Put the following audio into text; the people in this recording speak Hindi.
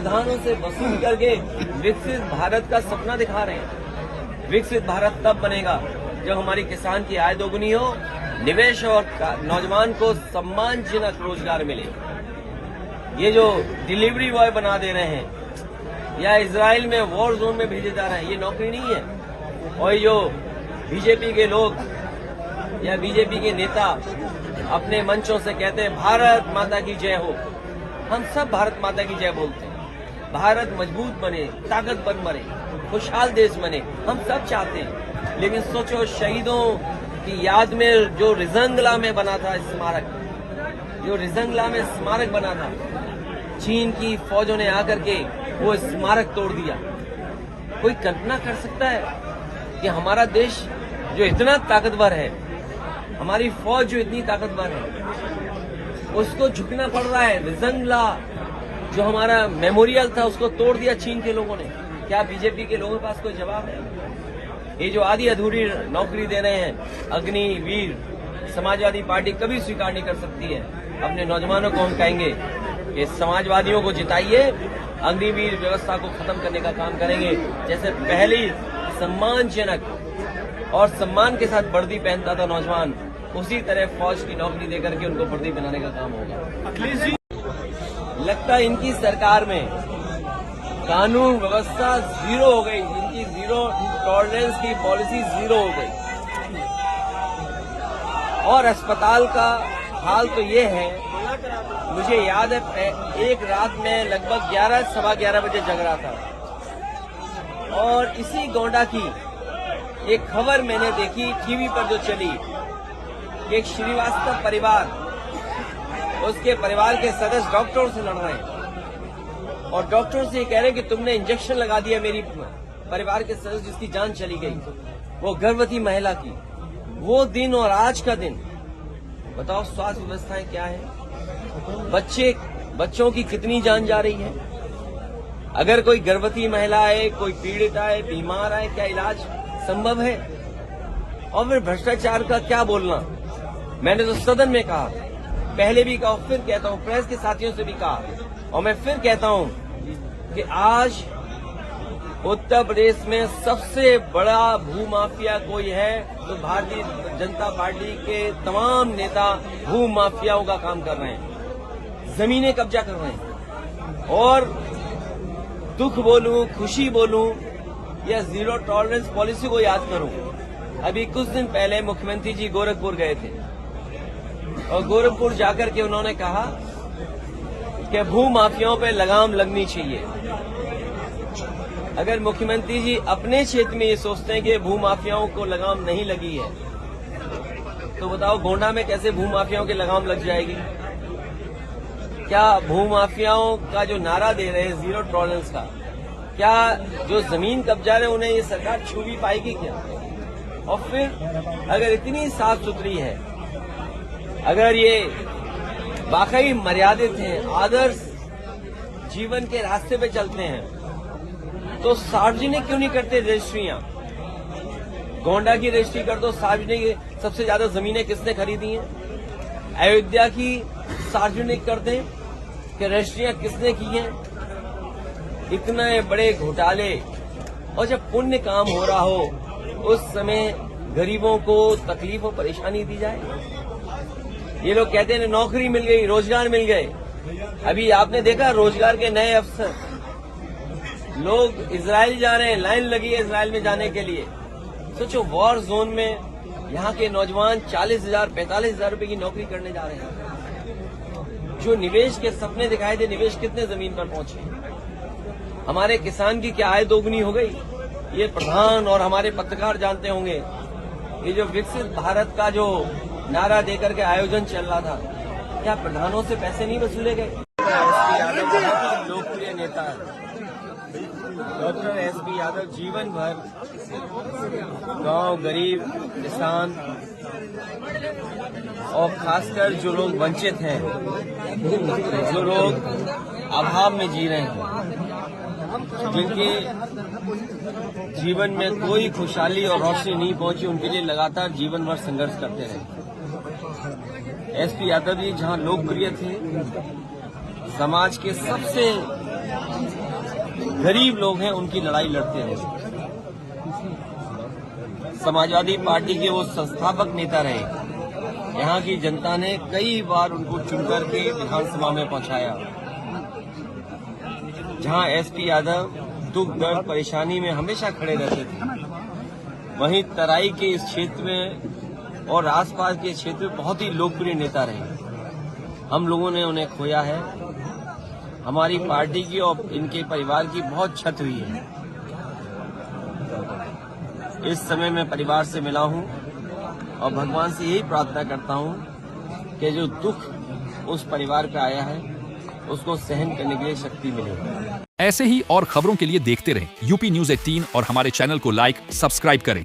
प्रधानों से वसूल करके विकसित भारत का सपना दिखा रहे हैं। विकसित भारत तब बनेगा जब हमारी किसान की आय दोगुनी हो, निवेश और नौजवान को सम्मानजनक रोजगार मिले। ये जो डिलीवरी बॉय बना दे रहे हैं या इजराइल में वॉर जोन में भेजे जा रहे हैं, ये नौकरी नहीं है। और जो बीजेपी के लोग या बीजेपी के नेता अपने मंचों से कहते हैं भारत माता की जय हो, हम सब भारत माता की जय बोलते हैं। भारत मजबूत बने, ताकतवर बने, खुशहाल देश बने, हम सब चाहते हैं। लेकिन सोचो, शहीदों की याद में जो रिजंगला में बना था स्मारक, जो रिजंगला में स्मारक बना था, चीन की फौजों ने आकर के वो स्मारक तोड़ दिया। कोई कल्पना कर सकता है कि हमारा देश जो इतना ताकतवर है, हमारी फौज जो इतनी ताकतवर है, उसको झुकना पड़ रहा है। रिजंगला जो हमारा मेमोरियल था, उसको तोड़ दिया चीन के लोगों ने। क्या बीजेपी के लोगों के पास कोई जवाब है? ये जो आधी अधूरी नौकरी दे रहे हैं अग्निवीर, समाजवादी पार्टी कभी स्वीकार नहीं कर सकती है। अपने नौजवानों को हम कहेंगे कि समाजवादियों को जिताइए, अग्निवीर व्यवस्था को खत्म करने का काम करेंगे। जैसे पहली सम्मानजनक और सम्मान के साथ वर्दी पहनता था नौजवान, उसी तरह फौज की नौकरी देकर के उनको वर्दी बनाने का काम होगा। अखिलेश जी, लगता है इनकी सरकार में कानून व्यवस्था जीरो हो गई, इनकी जीरो टॉलरेंस की पॉलिसी जीरो हो गई। और अस्पताल का हाल तो ये है, मुझे याद है एक रात में लगभग 11 सवा 11 बजे जग रहा था और इसी गोंडा की एक खबर मैंने देखी टीवी पर जो चली। एक श्रीवास्तव परिवार, उसके परिवार के सदस्य डॉक्टरों से लड़ रहे हैं और डॉक्टर से ये कह रहे हैं कि तुमने इंजेक्शन लगा दिया मेरी परिवार के सदस्य जिसकी जान चली गई, वो गर्भवती महिला की। वो दिन और आज का दिन, बताओ स्वास्थ्य व्यवस्थाएं क्या है, बच्चों की कितनी जान जा रही है। अगर कोई गर्भवती महिला है, कोई पीड़ित है, बीमार है, क्या इलाज संभव है? और फिर भ्रष्टाचार का क्या बोलना। मैंने तो सदन में कहा, पहले भी कहा, फिर कहता हूं, प्रेस के साथियों से भी कहा और मैं फिर कहता हूं कि आज उत्तर प्रदेश में सबसे बड़ा भूमाफिया कोई है तो भारतीय जनता पार्टी के तमाम नेता भूमाफियाओं का काम कर रहे हैं, जमीनें कब्जा कर रहे हैं। और दुख बोलूं, खुशी बोलूं या जीरो टॉलरेंस पॉलिसी को याद करूं, अभी कुछ दिन पहले मुख्यमंत्री जी गोरखपुर गए थे और गोरखपुर जाकर के उन्होंने कहा कि भूमाफियाओं पे लगाम लगनी चाहिए। अगर मुख्यमंत्री जी अपने क्षेत्र में ये सोचते हैं कि भूमाफियाओं को लगाम नहीं लगी है, तो बताओ गोंडा में कैसे भूमाफियाओं के लगाम लग जाएगी? क्या भूमाफियाओं का जो नारा दे रहे हैं जीरो टॉलरेंस का, क्या जो जमीन कब्जा रहे उन्हें ये सरकार छू भी पाएगी क्या? और फिर अगर इतनी साफ सुथरी है, अगर ये वाकई मर्यादित हैं, आदर्श जीवन के रास्ते पे चलते हैं, तो सार्वजनिक क्यों नहीं करते रजिस्ट्रियां? गोंडा की रजिस्ट्री कर दो, सार्वजनिक। सबसे ज्यादा जमीनें किसने खरीदी हैं? अयोध्या की सार्वजनिक कर दें कि रजिस्ट्रियां किसने की हैं? इतने बड़े घोटाले। और जब पुण्य काम हो रहा हो उस समय गरीबों को तकलीफ और परेशानी दी जाए। ये लोग कहते हैं नौकरी मिल गई, रोजगार मिल गए। अभी आपने देखा रोजगार के नए अवसर, लोग इजराइल जा रहे हैं, लाइन लगी है इजराइल में जाने के लिए। सोचो, वॉर जोन में यहाँ के नौजवान 40,000 45,000 रुपए की नौकरी करने जा रहे हैं। जो निवेश के सपने दिखाए थे, निवेश कितने जमीन पर पहुंचे? हमारे किसान की क्या आय दोगुनी हो गई? ये प्रधान और हमारे पत्रकार जानते होंगे। ये जो विकसित भारत का जो नारा देकर के आयोजन चल रहा था, क्या प्रधानों से पैसे नहीं वसूले गए? एसपी यादव बहुत लोकप्रिय नेता है। डॉक्टर एसपी यादव जीवन भर गांव, गरीब, किसान और खासकर जो लोग वंचित हैं, जो लोग अभाव में जी रहे हैं, जिनके जीवन में कोई खुशहाली और रोशनी नहीं पहुंची, उनके लिए लगातार जीवन भर संघर्ष करते रहे। एसपी यादव जी जहां लोकप्रिय थे, समाज के सबसे गरीब लोग हैं उनकी लड़ाई लड़ते रहे। समाजवादी पार्टी के वो संस्थापक नेता रहे। यहाँ की जनता ने कई बार उनको चुनकर के विधानसभा में पहुंचाया। जहां एसपी यादव दुख दर्द परेशानी में हमेशा खड़े रहते थे, वहीं तराई के इस क्षेत्र में और आसपास के क्षेत्र में बहुत ही लोकप्रिय नेता रहे। हम लोगों ने उन्हें खोया है। हमारी पार्टी की और इनके परिवार की बहुत क्षति हुई है। इस समय मैं परिवार से मिला हूं और भगवान से यही प्रार्थना करता हूं कि जो दुख उस परिवार पे आया है उसको सहन करने के लिए शक्ति मिले। ऐसे ही और खबरों के लिए देखते रहें यूपी न्यूज़ 18 और हमारे चैनल को लाइक, सब्सक्राइब करें।